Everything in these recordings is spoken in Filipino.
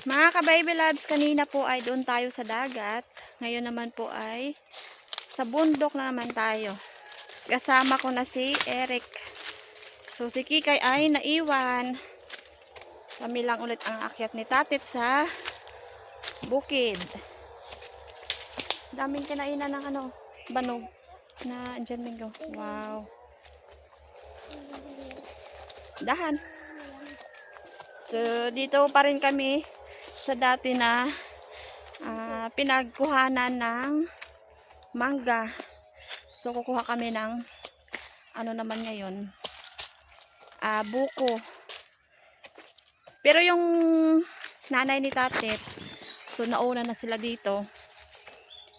Mga ka-baby loves, kanina po ay doon tayo sa dagat. Ngayon naman po ay sa bundok na naman tayo. Kasama ko na si Eric. So si Kikay ay naiwan. Kami lang ulit ang akyat ni Tatit sa bukid. Daming kinainan ng banog na andyan mingo. Wow. Dahan. So dito pa rin kami sa dati na pinagkuhanan ng mangga. So kukuha kami ng naman ngayon, buko. Pero yung nanay ni Tatit, so nauna na sila dito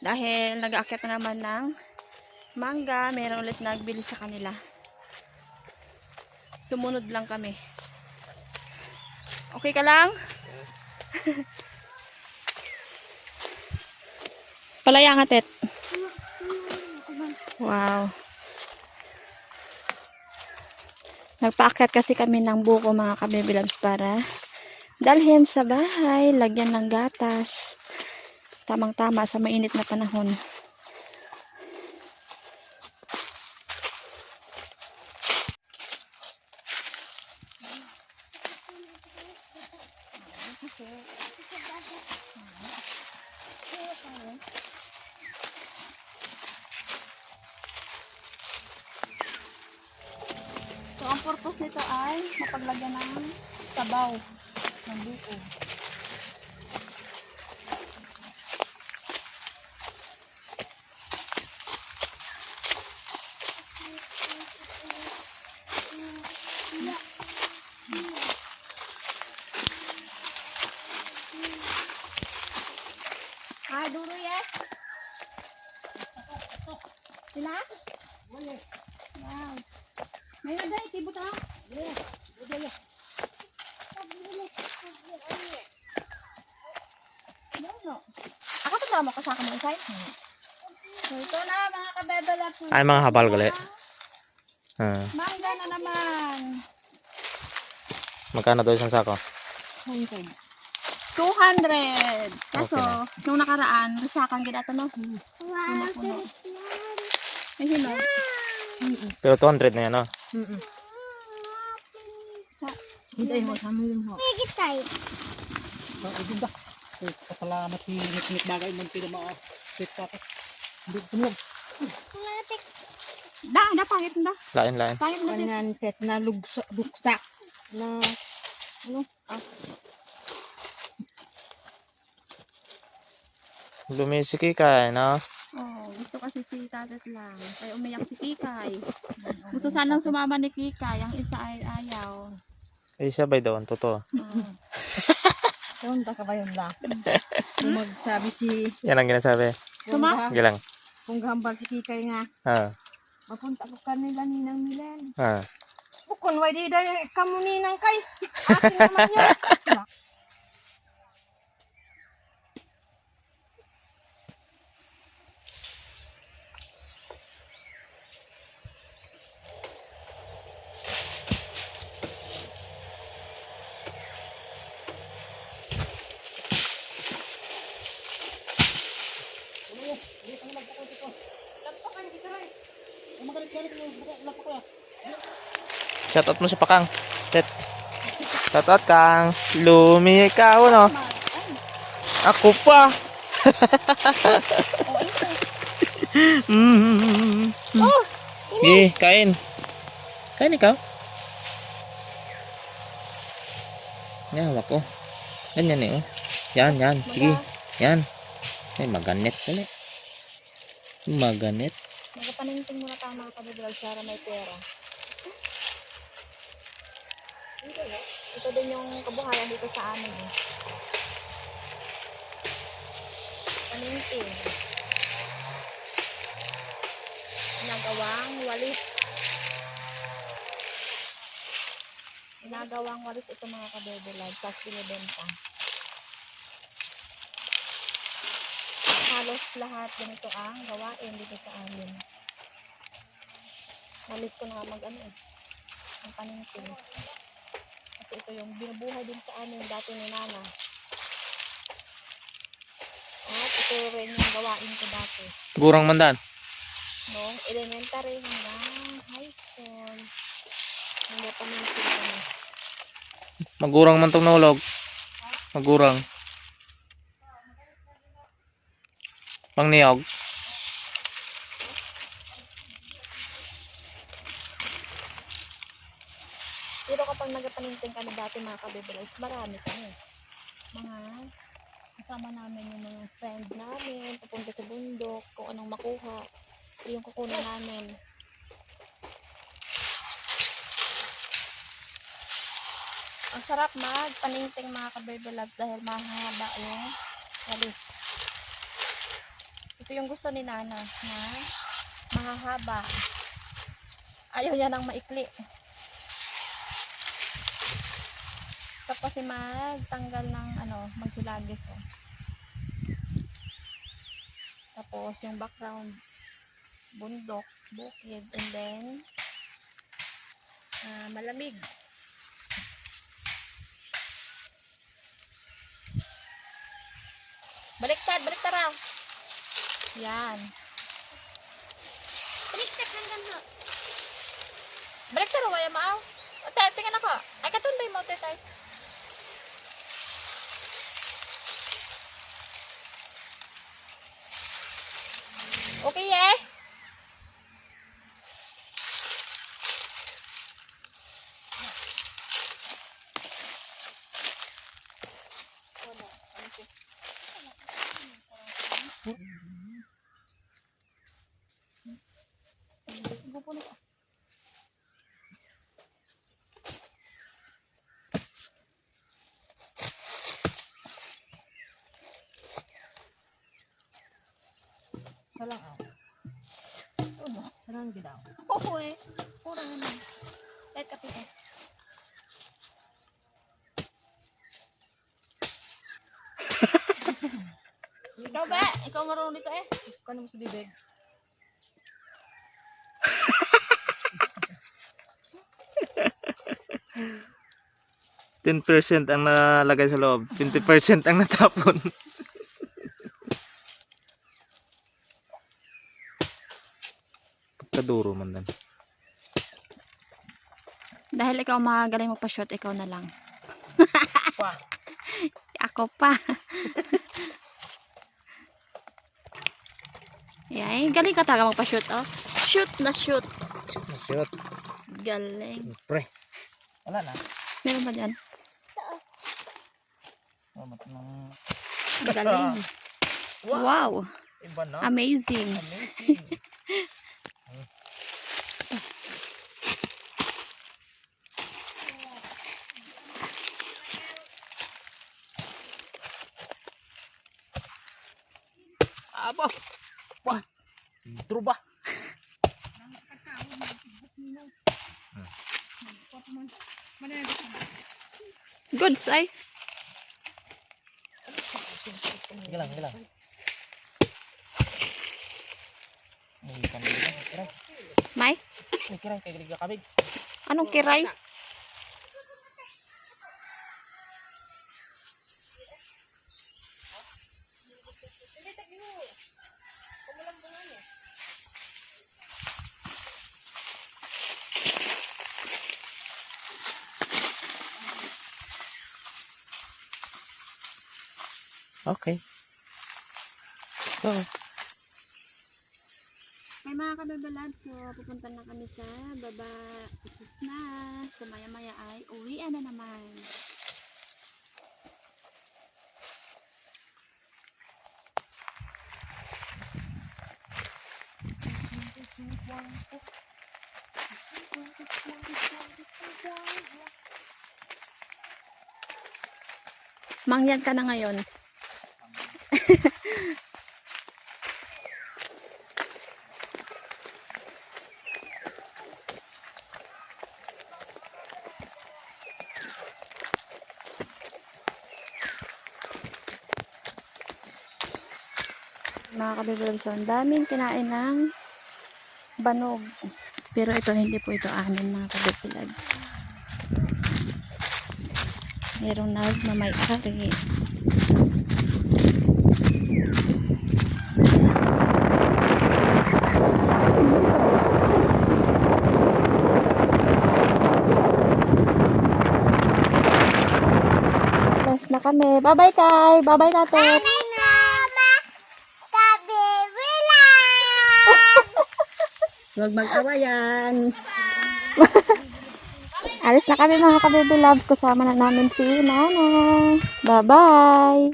dahil nag-aakyat na naman ng mangga. Meron ulit nagbili sa kanila, sumunod lang kami. Okay ka lang? Yes. Palaya nga, Tet. Wow. Nagpaakyat kasi kami ng buko, mga ka-baby loves, para dalhin sa bahay, lagyan ng gatas. Tamang-tama sa mainit na panahon. So, ang purpose nito ay mapaglagyan ng sabaw ng buko. Ay, duro yan. Sila? Wow. May nada, itibot ha? No. Ako to mo kasaka mo inside. So ito na mga kabebela. Ay mga habal gali. Mangga na naman. Magkano daw isang sako? 100. 200. Kaso, Okay. nung nakaraan, kasakan gina ito, no? Puno-puno. Ay, hinog. Pero 200 na yan, no? Hindi mo, sabi mo. Higit tayo. Hindi ba? Pasalamat si Nick bagay man pinama fit pa. Hindi tunog. Da, pangit na. Lain. Pangit na din. Kanan set na luksak na Lumisi Kikay, no? Oh, gusto kasi si Tatat lang. Kaya umiyak si Kikay. Gusto sanang sumama ni Kikay. Ang isa ay ayaw. Eh, siya ba'y daw? Ang totoo. Kung ka ba yun lang? Kung magsabi si Yan ang ginasabi. Gilang. kung gambal si Kikay nga, mapunta ko kanila ninang Milen. Bukon, why di dahil kamu ninang kay? Akin naman yan. Shoutout mo si Pakang. Shoutout Kang. Lumi ikaw, no? Ako pa. Sige, kain. Kain ikaw. Yan, hawak ko. Ganyan eh, oh. Yan. Sige. Yan. Ay, maganit. Dali. Maganit. Magapaninting muna tayo mga kabibral para may pera. Ito din yung kabuhayan dito sa amin. Paninting. Ginagawang walis. Ginagawang walis ito mga kabibral. Tapos binibenta. Halos lahat ganito ang gawain dito sa amin. Nalis ko na ang paninting. Kasi ito yung binubuhay din sa amin dati ni Nana. ito rin yung gawain ko dati. Gurang mandan. Noong elementary hanggang high school. Nagpapaminsin kami. Magurang man tong nahulog. Magurang. Pangniyog. Pero kapag nagpapaminsin kami dati mga kabibilays, marami kami. Mga kasama namin yung mga friend namin, papunta sa bundok, kung anong makuha, yung kukunan namin. Ang sarap magpaninting mga ka-baby loves dahil mahaba yung walis. Ito yung gusto ni Nana na mahahaba. Ayaw niya ng maikli. Tapos si magtanggal ng magsilagis. Oh. Tapos yung background, bundok, bukid, and then malamig. Baliktad ah. Yan. Baliktad hanggang ha. Baliktad o waya maaw. Tingnan ako. Ay katunday mo tay. Okay eh. Salang aw. Sarang gidaw. Oo eh. Kurang naman. Kahit kape eh. Ikaw ba? Ikaw marunong dito eh. Kano mo sa bibig? %10 ang nalagay sa loob. 20% ang natapon. Kaduro man dan. Dahil ikaw magaling magpa-shoot, ikaw na lang. Pa. Ako pa. Yan, galing ka talaga magpa-shoot, oh. Shoot na shoot. Shoot. Galing. Pre. Wala na. Meron ba dyan? Ng Galing. Wow. iba na. Amazing. Amazing. Aba. Wah. Sidro ba? Goods ay. Gilang. May kami kiray. May? May kiray kay gilig kabig. Anong kiray? Okay. So, May mga kababalad, so pupunta na kami sa baba. Isus na. So maya-maya ay uwian na naman. Mangyan ka na ngayon. Mga kabibigay, ang daming kinain ng banog. Pero ito, hindi po ito amin mga kabibigay. Merong nagmamay-ari. kami. Bye-bye, Kay. Bye-bye, Tate. Huwag mag-awayan. Alis na kami mga ka-baby loves. Kasama na namin si Nanay. Bye-bye.